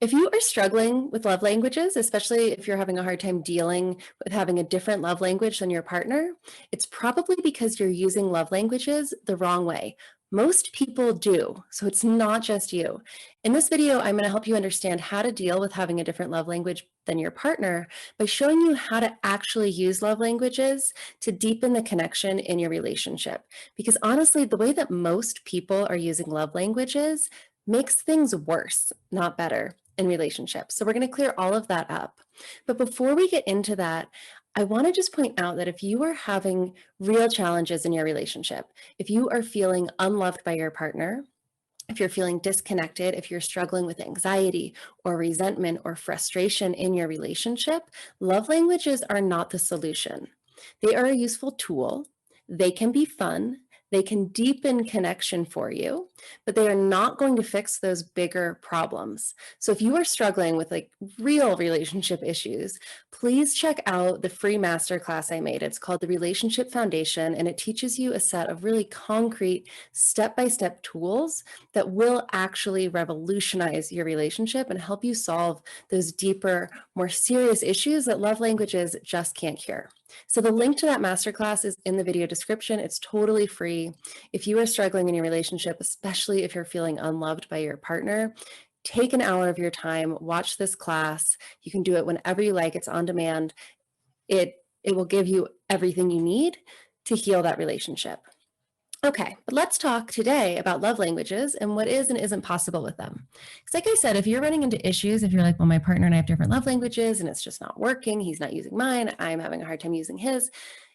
If you are struggling with love languages, especially if you're having a hard time dealing with having a different love language than your partner, it's probably because you're using love languages the wrong way. Most people do, so it's not just you. In this video, I'm going to help you understand how to deal with having a different love language than your partner by showing you how to actually use love languages to deepen the connection in your relationship. Because honestly, the way that most people are using love languages makes things worse, not better in relationships. So we're going to clear all of that up. But before we get into that, I want to just point out that if you are having real challenges in your relationship, if you are feeling unloved by your partner, if you're feeling disconnected, if you're struggling with anxiety or resentment or frustration in your relationship, love languages are not the solution. They are a useful tool. They can be fun. They can deepen connection for you, but they are not going to fix those bigger problems. So if you are struggling with like real relationship issues, please check out the free masterclass I made. It's called the Relationship Foundation, and it teaches you a set of really concrete step-by-step tools that will actually revolutionize your relationship and help you solve those deeper, more serious issues that love languages just can't cure. So the link to that masterclass is in the video description. It's totally free. If you are struggling in your relationship, especially if you're feeling unloved by your partner, take an hour of your time, watch this class. You can do it whenever you like. It's on demand. It will give you everything you need to heal that relationship. Okay, but let's talk today about love languages and what is and isn't possible with them. Because like I said, if you're running into issues, if you're like, well, my partner and I have different love languages and it's just not working, he's not using mine, I'm having a hard time using his,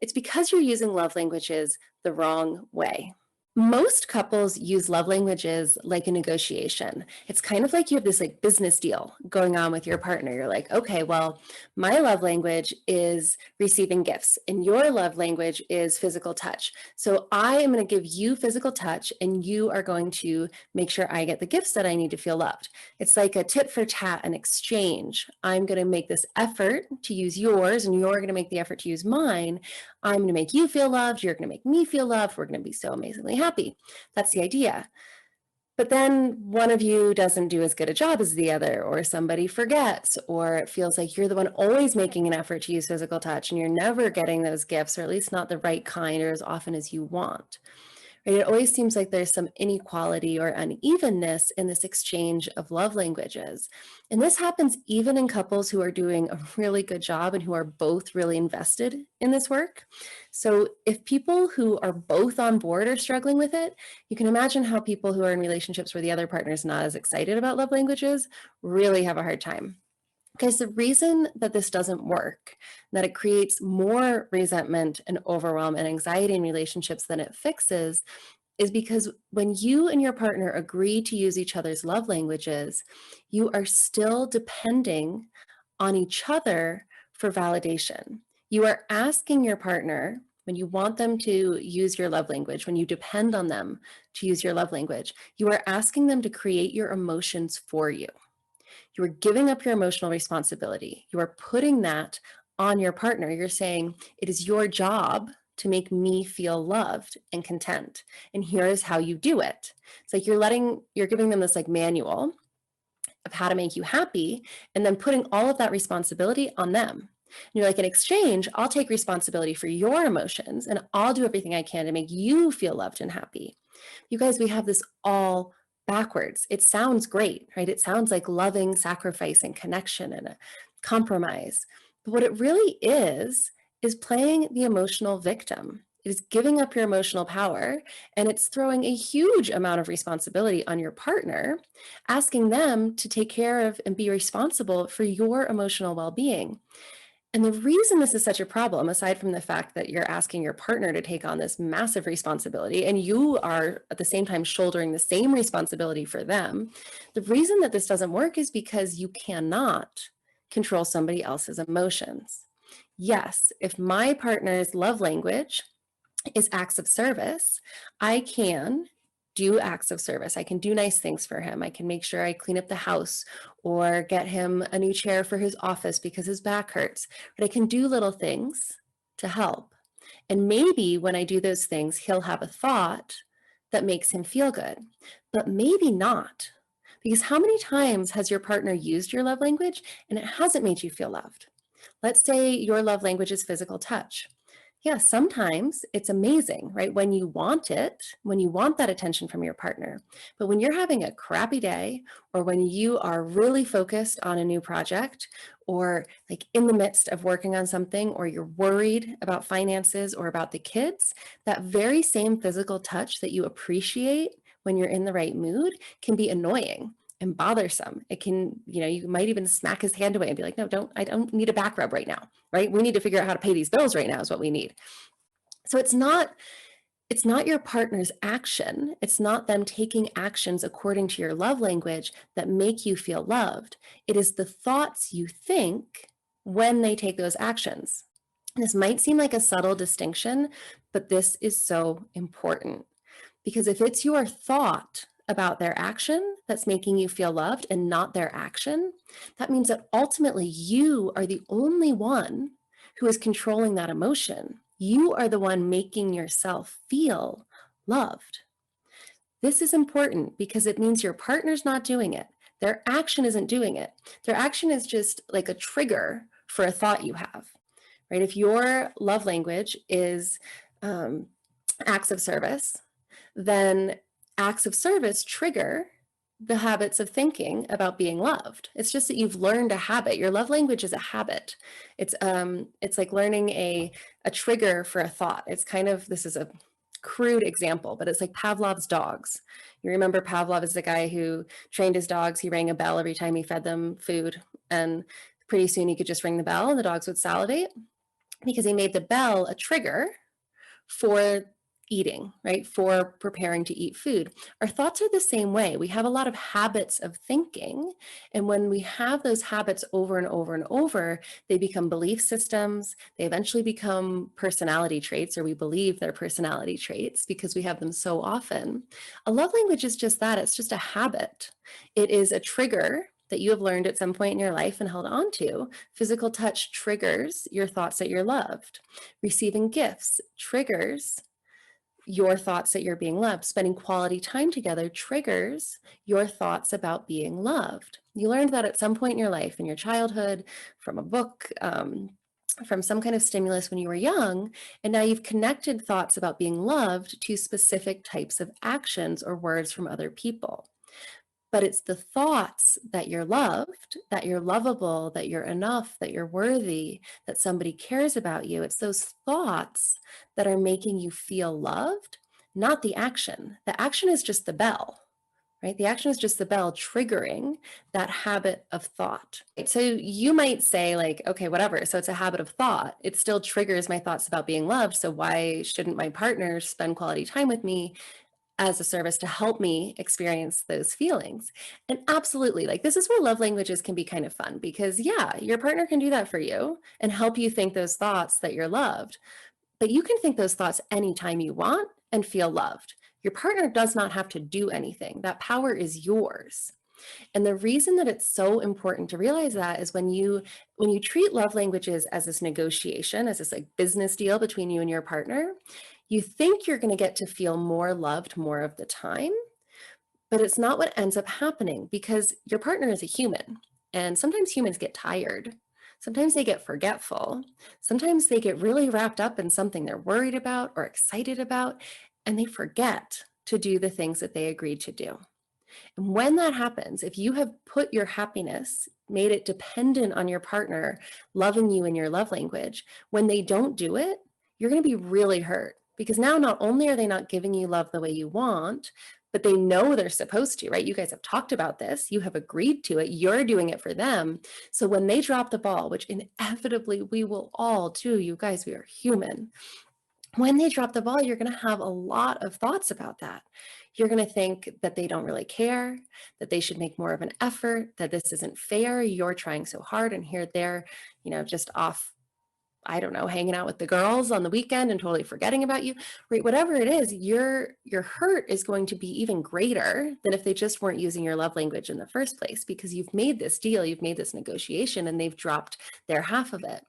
it's because you're using love languages the wrong way. Most couples use love languages like a negotiation. It's kind of like you have this like business deal going on with your partner. You're like, okay, well, my love language is receiving gifts and your love language is physical touch. So I am going to give you physical touch and you are going to make sure I get the gifts that I need to feel loved. It's like a tit for tat, an exchange. I'm going to make this effort to use yours and you're going to make the effort to use mine. I'm going to make you feel loved. You're going to make me feel loved. We're going to be so amazingly happy. That's the idea. But then one of you doesn't do as good a job as the other, or somebody forgets, or it feels like you're the one always making an effort to use physical touch and you're never getting those gifts, or at least not the right kind or as often as you want. Right? It always seems like there's some inequality or unevenness in this exchange of love languages. And this happens even in couples who are doing a really good job and who are both really invested in this work. So if people who are both on board are struggling with it, you can imagine how people who are in relationships where the other partner is not as excited about love languages really have a hard time. Because the reason that this doesn't work, that it creates more resentment and overwhelm and anxiety in relationships than it fixes, is because when you and your partner agree to use each other's love languages, you are still depending on each other for validation. You are asking your partner, when you want them to use your love language, when you depend on them to use your love language, you are asking them to create your emotions for you. You are giving up your emotional responsibility. You are putting that on your partner. You're saying, it is your job to make me feel loved and content. And here is how you do it. It's like you're giving them this like manual of how to make you happy, and then putting all of that responsibility on them. And you're like, in exchange, I'll take responsibility for your emotions and I'll do everything I can to make you feel loved and happy. You guys, we have this all backwards. It sounds great, right? It sounds like loving sacrifice and connection and a compromise. But what it really is playing the emotional victim. It is giving up your emotional power, and it's throwing a huge amount of responsibility on your partner, asking them to take care of and be responsible for your emotional well-being. And the reason this is such a problem, aside from the fact that you're asking your partner to take on this massive responsibility and you are at the same time shouldering the same responsibility for them, the reason that this doesn't work is because you cannot control somebody else's emotions. Yes, if my partner's love language is acts of service, I can do acts of service. I can do nice things for him. I can make sure I clean up the house or get him a new chair for his office because his back hurts. But I can do little things to help. And maybe when I do those things, he'll have a thought that makes him feel good, but maybe not. Because how many times has your partner used your love language and it hasn't made you feel loved? Let's say your love language is physical touch. Yeah, sometimes it's amazing, right? When you want it, when you want that attention from your partner. But when you're having a crappy day, or when you are really focused on a new project, or like in the midst of working on something, or you're worried about finances or about the kids, that very same physical touch that you appreciate when you're in the right mood can be annoying and bothersome. It can, you might even smack his hand away and be like, no, I don't need a back rub right now, right? We need to figure out how to pay these bills right now is what we need. So it's not your partner's action. It's not them taking actions according to your love language that make you feel loved. It is the thoughts you think when they take those actions. This might seem like a subtle distinction, but this is so important. Because if it's your thought about their action that's making you feel loved and not their action, that means that ultimately you are the only one who is controlling that emotion. You are the one making yourself feel loved. This is important because it means your partner's not doing it. Their action isn't doing it. Their action is just like a trigger for a thought you have, right? If your love language is acts of service, then acts of service trigger the habits of thinking about being loved. It's just that you've learned a habit. Your love language is a habit. It's like learning a trigger for a thought. It's kind of, this is a crude example, but it's like Pavlov's dogs. You remember Pavlov is the guy who trained his dogs. He rang a bell every time he fed them food, and pretty soon he could just ring the bell and the dogs would salivate because he made the bell a trigger for eating, right? For preparing to eat food. Our thoughts are the same way. We have a lot of habits of thinking. And when we have those habits over and over and over, they become belief systems. They eventually become personality traits, or we believe they're personality traits because we have them so often. A love language is just that. It's just a habit. It is a trigger that you have learned at some point in your life and held on to. Physical touch triggers your thoughts that you're loved. Receiving gifts triggers your thoughts that you're being loved. Spending quality time together triggers your thoughts about being loved. You learned that at some point in your life, in your childhood, from a book, from some kind of stimulus when you were young, and now you've connected thoughts about being loved to specific types of actions or words from other people. But it's the thoughts that you're loved, that you're lovable, that you're enough, that you're worthy, that somebody cares about you. It's those thoughts that are making you feel loved, not the action. The action is just the bell, right? The action is just the bell triggering that habit of thought. Right? So you might say like, okay, whatever. So it's a habit of thought. It still triggers my thoughts about being loved. So why shouldn't my partner spend quality time with me as a service to help me experience those feelings? And absolutely, like this is where love languages can be kind of fun because yeah, your partner can do that for you and help you think those thoughts that you're loved, but you can think those thoughts anytime you want and feel loved. Your partner does not have to do anything. That power is yours. And the reason that it's so important to realize that is when you treat love languages as this negotiation, as this like business deal between you and your partner, you think you're going to get to feel more loved more of the time, but it's not what ends up happening because your partner is a human. And sometimes humans get tired. Sometimes they get forgetful. Sometimes they get really wrapped up in something they're worried about or excited about, and they forget to do the things that they agreed to do. And when that happens, if you have put your happiness, made it dependent on your partner loving you in your love language, when they don't do it, you're going to be really hurt because now not only are they not giving you love the way you want, but they know they're supposed to, right? You guys have talked about this. You have agreed to it. You're doing it for them. So when they drop the ball, which inevitably we will all do, you guys, we are human. When they drop the ball, you're going to have a lot of thoughts about that. You're going to think that they don't really care, that they should make more of an effort, that this isn't fair. You're trying so hard and here they're, just off, I don't know, hanging out with the girls on the weekend and totally forgetting about you, right? Whatever it is, your hurt is going to be even greater than if they just weren't using your love language in the first place because you've made this deal, you've made this negotiation and they've dropped their half of it.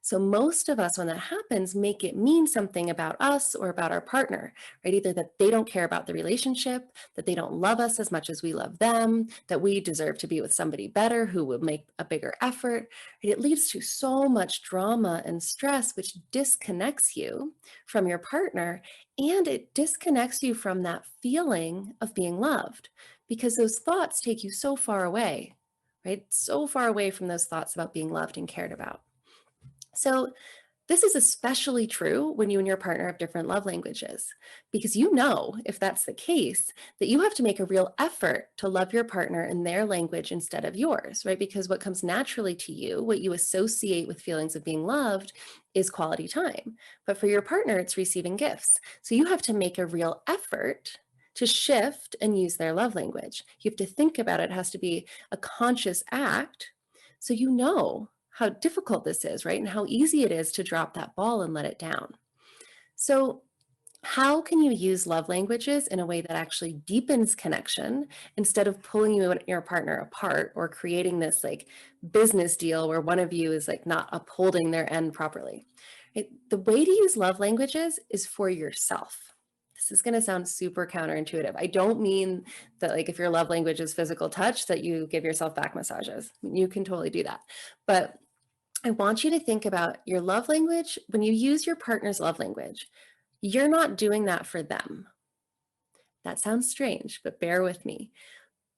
So most of us, when that happens, make it mean something about us or about our partner, right? Either that they don't care about the relationship, that they don't love us as much as we love them, that we deserve to be with somebody better who will make a bigger effort. Right? It leads to so much drama and stress, which disconnects you from your partner, and it disconnects you from that feeling of being loved because those thoughts take you so far away, right? So far away from those thoughts about being loved and cared about. So this is especially true when you and your partner have different love languages, because you know, if that's the case, that you have to make a real effort to love your partner in their language instead of yours, right? Because what comes naturally to you, what you associate with feelings of being loved, is quality time. But for your partner, it's receiving gifts. So you have to make a real effort to shift and use their love language. You have to think about it. It has to be a conscious act. So you know how difficult this is, right? And how easy it is to drop that ball and let it down. So, how can you use love languages in a way that actually deepens connection instead of pulling you and your partner apart or creating this like business deal where one of you is like not upholding their end properly? The way to use love languages is for yourself. This is going to sound super counterintuitive. I don't mean that like if your love language is physical touch that you give yourself back massages. You can totally do that. But I want you to think about your love language. When you use your partner's love language, you're not doing that for them. That sounds strange, but bear with me.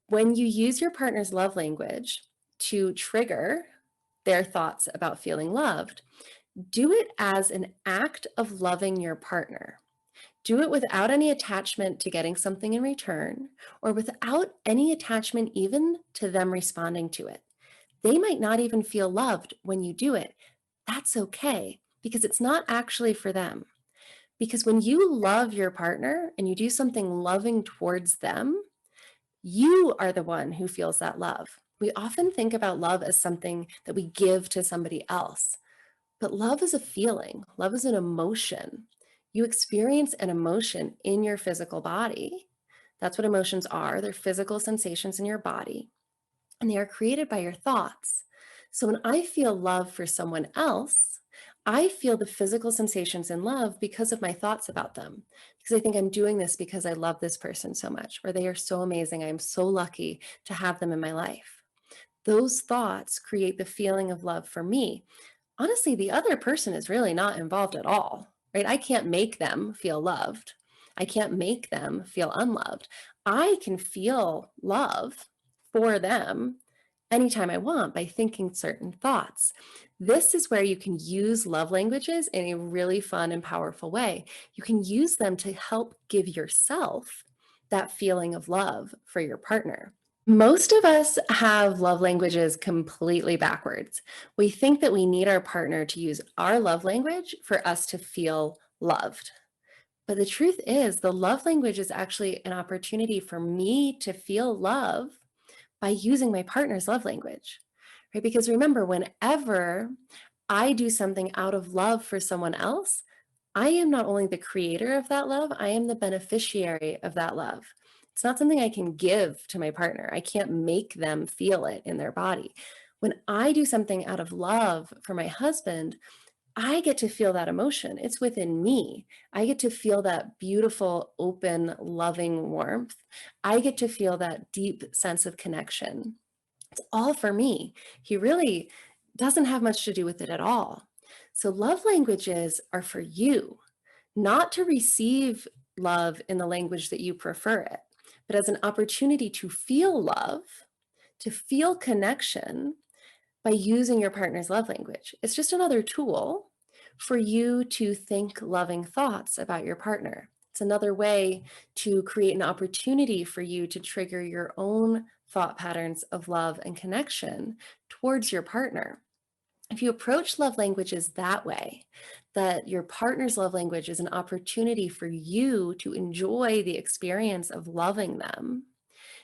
When you use your partner's love language to trigger their thoughts about feeling loved, do it as an act of loving your partner. Do it without any attachment to getting something in return or without any attachment even to them responding to it. They might not even feel loved when you do it. That's okay because it's not actually for them. Because when you love your partner and you do something loving towards them, you are the one who feels that love. We often think about love as something that we give to somebody else, but love is a feeling, love is an emotion. You experience an emotion in your physical body. That's what emotions are. They're physical sensations in your body, and they are created by your thoughts. So when I feel love for someone else, I feel the physical sensations in love because of my thoughts about them. Because I think I'm doing this because I love this person so much, or they are so amazing. I'm so lucky to have them in my life. Those thoughts create the feeling of love for me. Honestly, the other person is really not involved at all, right? I can't make them feel loved. I can't make them feel unloved. I can feel love for them anytime I want by thinking certain thoughts. This is where you can use love languages in a really fun and powerful way. You can use them to help give yourself that feeling of love for your partner. Most of us have love languages completely backwards. We think that we need our partner to use our love language for us to feel loved. But the truth is, the love language is actually an opportunity for me to feel love by using my partner's love language, right? Because remember, whenever I do something out of love for someone else, I am not only the creator of that love, I am the beneficiary of that love. It's not something I can give to my partner. I can't make them feel it in their body. When I do something out of love for my husband, I get to feel that emotion. It's within me. I get to feel that beautiful, open, loving warmth. I get to feel that deep sense of connection. It's all for me. He really doesn't have much to do with it at all. So, love languages are for you, not to receive love in the language that you prefer it, but as an opportunity to feel love, to feel connection by using your partner's love language. It's just another tool for you to think loving thoughts about your partner. It's another way to create an opportunity for you to trigger your own thought patterns of love and connection towards your partner. If you approach love languages that way, that your partner's love language is an opportunity for you to enjoy the experience of loving them,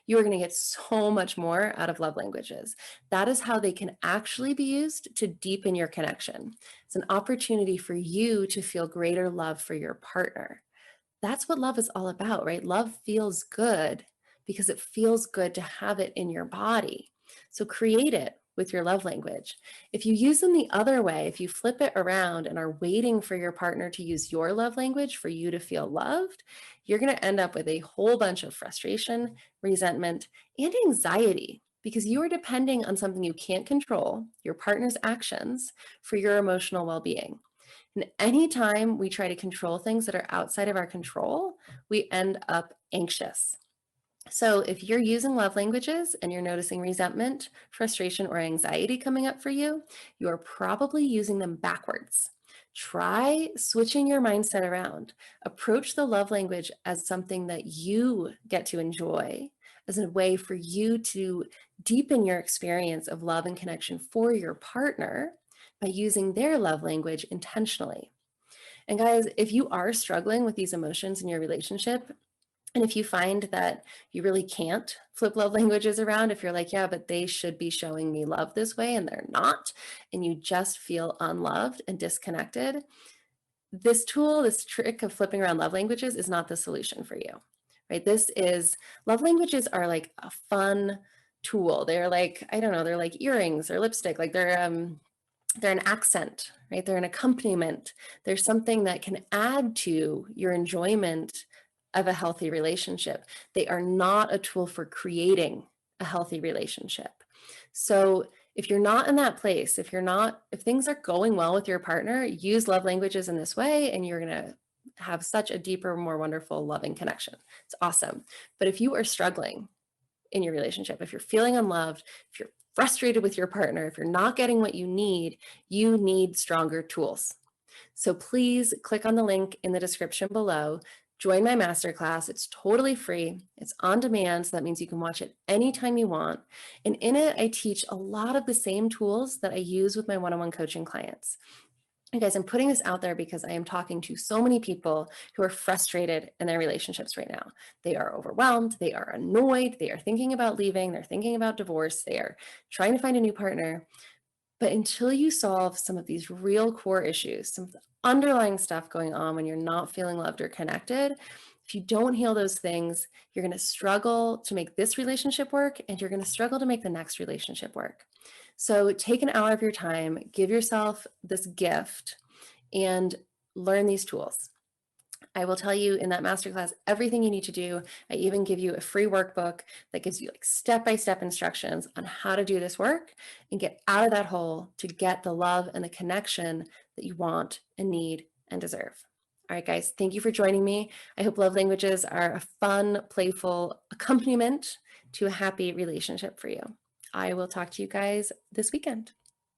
you are going to get so much more out of love languages. That is how they can actually be used to deepen your connection. It's an opportunity for you to feel greater love for your partner. That's what love is all about, right? Love feels good because it feels good to have it in your body. So create it with your love language. If you use them the other way, if you flip it around and are waiting for your partner to use your love language for you to feel loved, you're going to end up with a whole bunch of frustration, resentment, and anxiety because you are depending on something you can't control, your partner's actions, for your emotional well-being. And anytime we try to control things that are outside of our control, we end up anxious. So if you're using love languages and you're noticing resentment, frustration, or anxiety coming up for you, you are probably using them backwards. Try switching your mindset around. Approach the love language as something that you get to enjoy, as a way for you to deepen your experience of love and connection for your partner by using their love language intentionally. And guys, if you are struggling with these emotions in your relationship, and if you find that you really can't flip love languages around, if you're like, yeah, but they should be showing me love this way and they're not, and you just feel unloved and disconnected, this tool, this trick of flipping around love languages is not the solution for you, right? Love languages are like a fun tool. They're like, I don't know, they're like earrings or lipstick, like they're an accent, right? They're an accompaniment. They're something that can add to your enjoyment of a healthy relationship. They are not a tool for creating a healthy relationship. So if you're not in that place, if things are going well with your partner, use love languages in this way, and you're going to have such a deeper, more wonderful, loving connection. It's awesome. But if you are struggling in your relationship, if you're feeling unloved, if you're frustrated with your partner, if you're not getting what you need stronger tools. So please click on the link in the description below. Join my masterclass. It's totally free. It's on demand, so that means you can watch it anytime you want. And in it, I teach a lot of the same tools that I use with my one-on-one coaching clients. You guys, I'm putting this out there because I am talking to so many people who are frustrated in their relationships right now. They are overwhelmed, they are annoyed, they are thinking about leaving, they're thinking about divorce, they are trying to find a new partner. But until you solve some of these real core issues, some of the underlying stuff going on when you're not feeling loved or connected, if you don't heal those things, you're going to struggle to make this relationship work, and you're going to struggle to make the next relationship work. So take an hour of your time, give yourself this gift, and learn these tools. I will tell you in that masterclass everything you need to do. I even give you a free workbook that gives you like step-by-step instructions on how to do this work and get out of that hole to get the love and the connection that you want and need and deserve. All right, guys, thank you for joining me. I hope love languages are a fun, playful accompaniment to a happy relationship for you. I will talk to you guys this weekend.